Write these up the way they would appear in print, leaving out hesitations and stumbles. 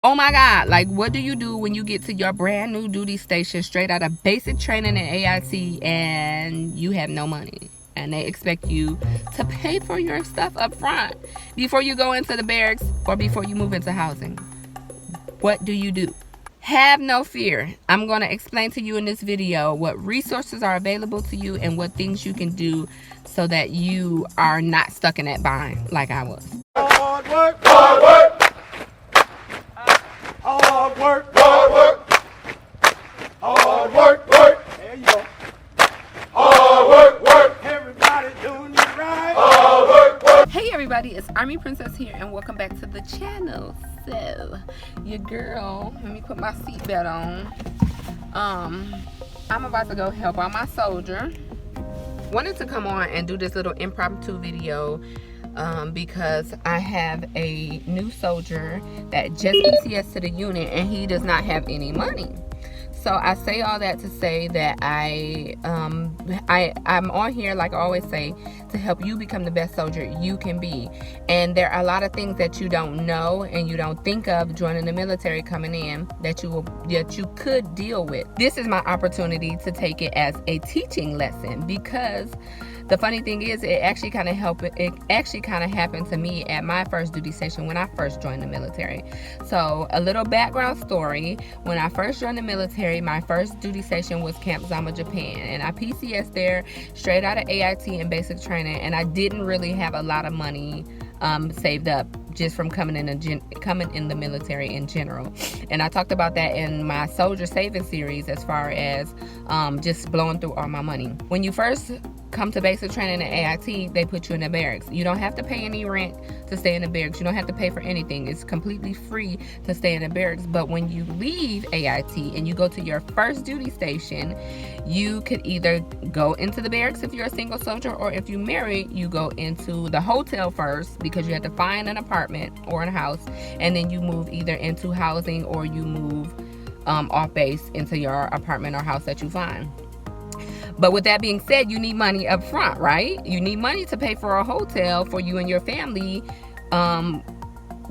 Oh my God, like what do you do when you get to your brand new duty station straight out of basic training in AIT and you have no money? And they expect you to pay for your stuff up front before you go into the barracks or before you move into housing. What do you do? Have no fear. I'm going to explain to you in this video what resources are available to you and what things you can do so that you are not stuck in that bind like I was. Hard work, hard work. Hard work, hard work. Hard work, work. There you go. Hard work, work. Everybody doing it right. Hard work, work. Hey everybody, it's Army Princess here and welcome back to the channel. So, your girl, let me put my seatbelt on. I'm about to go help out my soldier. Wanted to come on and do this little impromptu video because I have a new soldier that just PCS to the unit and he does not have any money. So I say all that to say that I'm on here, like I always say, to help you become the best soldier you can be. And there are a lot of things that you don't know and you don't think of joining the military coming in that you could deal with. This is my opportunity to take it as a teaching lesson, because the funny thing is, it actually kind of happened to me at my first duty station when I first joined the military. So a little background story: when I first joined the military, my first duty station was Camp Zama, Japan, and I PCS there straight out of AIT and basic training, and I didn't really have a lot of money saved up just from coming in the military in general. And I talked about that in my soldier saving series, as far as just blowing through all my money. When you first come to basic training at AIT, they put you in the barracks. You don't have to pay any rent to stay in the barracks. You don't have to pay for anything. It's completely free to stay in the barracks. But when you leave AIT and you go to your first duty station, you could either go into the barracks if you're a single soldier, or if you're married, you go into the hotel first, because you have to find an apartment or a house, and then you move either into housing or you move off base into your apartment or house that you find. But with that being said, you need money up front, right? You need money to pay for a hotel for you and your family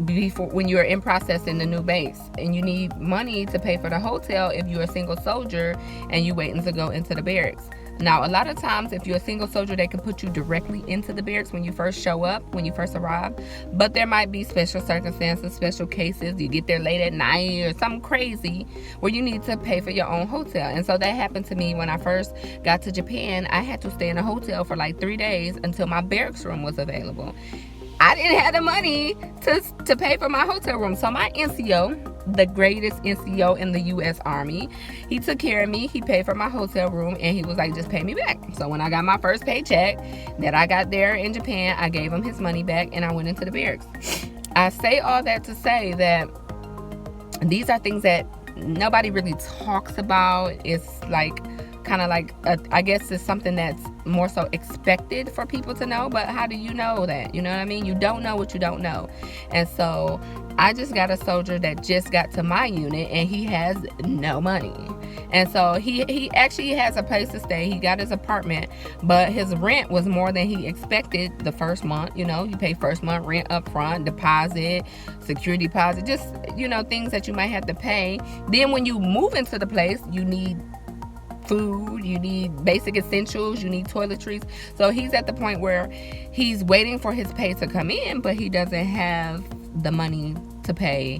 before, when you're in process in the new base. And you need money to pay for the hotel if you're a single soldier and you waiting to go into the barracks. Now, a lot of times, if you're a single soldier, they can put you directly into the barracks when you first show up, when you first arrive. But there might be special circumstances, special cases. You get there late at night or something crazy where you need to pay for your own hotel. And so that happened to me when I first got to Japan. I had to stay in a hotel for like 3 days until my barracks room was available. I didn't have the money to pay for my hotel room. So my NCO, the greatest NCO in the U.S. Army, he took care of me. He paid for my hotel room, and he was like, just pay me back. So when I got my first paycheck that I got there in Japan, I gave him his money back, and I went into the barracks. I say all that to say that these are things that nobody really talks about. It's like kind of like I guess it's something that's more so expected for people to know, but how do you know that? You know what I mean? You don't know what you don't know. And so I just got a soldier that just got to my unit and he has no money. And so he actually has a place to stay. He got his apartment, but his rent was more than he expected the first month. You know, you pay first month rent up front, deposit, security deposit, just, you know, things that you might have to pay. Then when you move into the place, you need food, you need basic essentials, you need toiletries. So he's at the point where he's waiting for his pay to come in, but he doesn't have the money to pay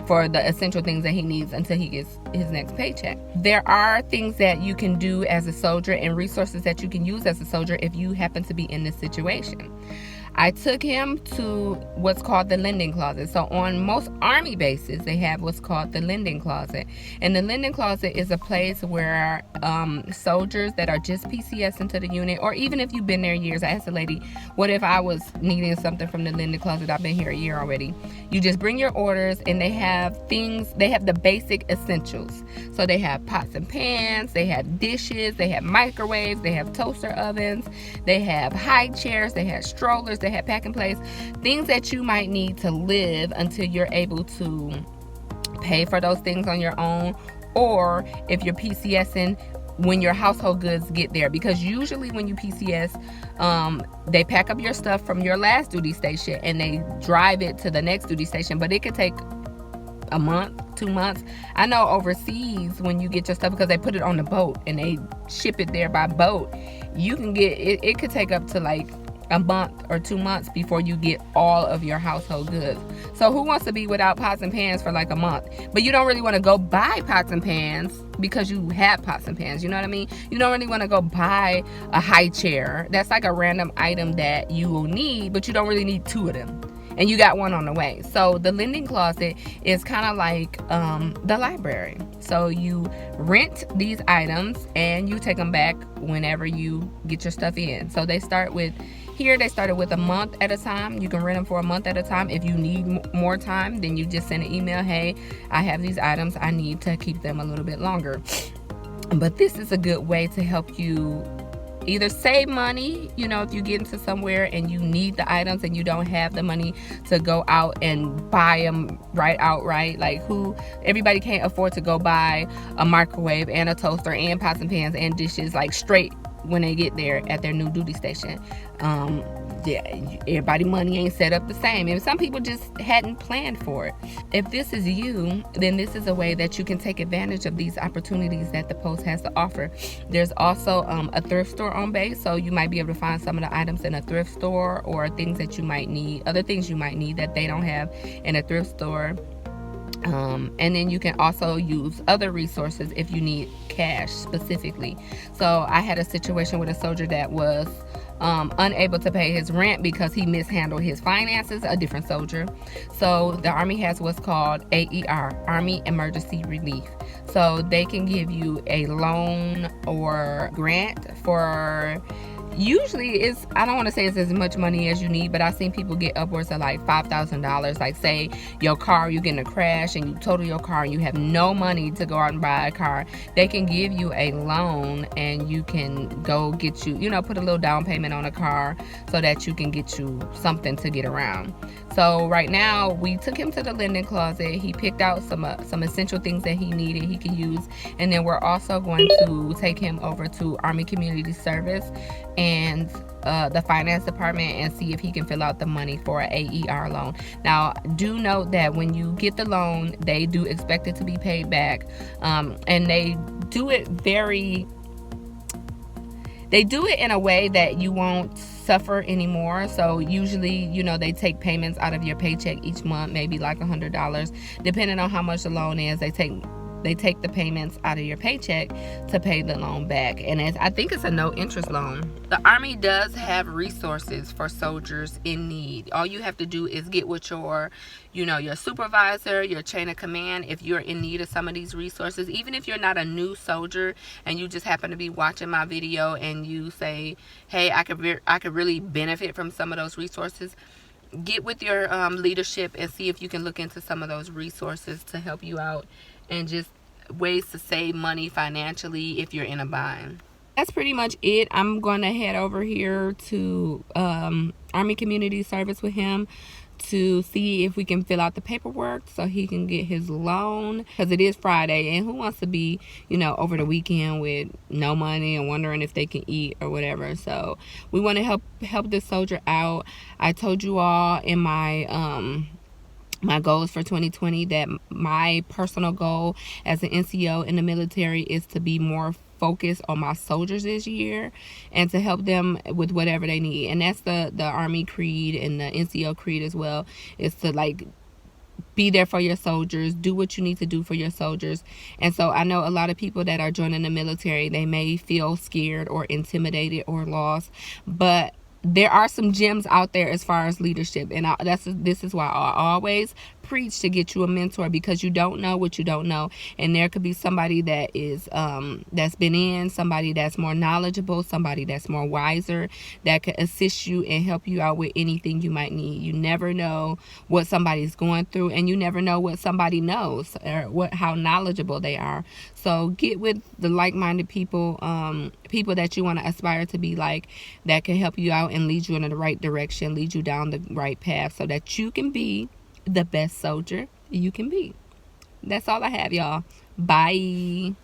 for the essential things that he needs until he gets his next paycheck. There are things that you can do as a soldier and resources that you can use as a soldier if you happen to be in this situation. I took him to what's called the lending closet. So on most Army bases, they have what's called the lending closet. And the lending closet is a place where soldiers that are just PCS into the unit, or even if you've been there years. I asked the lady, what if I was needing something from the lending closet? I've been here a year already. You just bring your orders, and they have things, they have the basic essentials. So they have pots and pans, they have dishes, they have microwaves, they have toaster ovens, they have high chairs, they have strollers, they have pack and plays, things that you might need to live until you're able to pay for those things on your own, or if you're PCSing, when your household goods get there. Because usually when you PCS, they pack up your stuff from your last duty station and they drive it to the next duty station, but it could take a month, 2 months. I know overseas when you get your stuff, because they put it on the boat and they ship it there by boat, you can get it. It could take up to like a month or 2 months before you get all of your household goods. So who wants to be without pots and pans for like a month? But you don't really want to go buy pots and pans because you have pots and pans, you know what I mean? You don't really want to go buy a high chair. That's like a random item that you will need, but you don't really need 2 of them, and you got one on the way. So the lending closet is kind of like the library. So you rent these items and you take them back whenever you get your stuff in. So they started with a month at a time. You can rent them for a month at a time. If you need more time, then you just send an email, hey, I have these items, I need to keep them a little bit longer. But this is a good way to help you either save money, you know, if you get into somewhere and you need the items and you don't have the money to go out and buy them outright. Like everybody can't afford to go buy a microwave and a toaster and pots and pans and dishes like straight when they get there at their new duty station. Yeah, everybody money ain't set up the same, and some people just hadn't planned for it. If this is you, then this is a way that you can take advantage of these opportunities that the Post has to offer. There's also a thrift store on base, so you might be able to find some of the items in a thrift store, or things that you might need, other things you might need that they don't have in a thrift store. And then you can also use other resources if you need cash specifically. So I had a situation with a soldier that was unable to pay his rent because he mishandled his finances, a different soldier. So the Army has what's called AER, Army Emergency Relief. So they can give you a loan or grant for, usually I don't want to say it's as much money as you need, but I've seen people get upwards of like $5,000. Like say your car, you get in a crash and you total your car and you have no money to go out and buy a car. They can give you a loan and you can go get you, put a little down payment on a car so that you can get you something to get around. So right now we took him to the lending closet. He picked out some essential things that he needed, he could use. And then we're also going to take him over to Army Community Service and the finance department and see if he can fill out the money for an AER loan. Now, do note that when you get the loan, they do expect it to be paid back, and they do it in a way that you won't suffer anymore. So usually, they take payments out of your paycheck each month, maybe like $100, depending on how much the loan is. They take the payments out of your paycheck to pay the loan back, and I think it's a no interest loan. The Army does have resources for soldiers in need. All you have to do is get with your supervisor, your chain of command, if you're in need of some of these resources. Even if you're not a new soldier and you just happen to be watching my video and you say, hey, I could really benefit from some of those resources, get with your leadership and see if you can look into some of those resources to help you out and just ways to save money financially if you're in a bind. That's pretty much it. I'm going to head over here to Army Community Service with him to see if we can fill out the paperwork so he can get his loan, because it is Friday, and who wants to be over the weekend with no money and wondering if they can eat or whatever. So we want to help this soldier out. I told you all in my my goals for 2020 that my personal goal as an NCO in the military is to be more focused on my soldiers this year and to help them with whatever they need. And that's the Army creed and the NCO creed as well, is to be there for your soldiers, do what you need to do for your soldiers. And so I know a lot of people that are joining the military, they may feel scared or intimidated or lost, but there are some gems out there as far as leadership, and this is why I always preach to get you a mentor, because you don't know what you don't know, and there could be somebody that is that's been in, somebody that's more knowledgeable, somebody that's more wiser, that can assist you and help you out with anything you might need. You never know what somebody's going through, and you never know what somebody knows or how knowledgeable they are. So get with the like-minded people, people that you want to aspire to be like, that can help you out and lead you in the right direction, lead you down the right path so that you can be the best soldier you can be. That's all I have, y'all. Bye.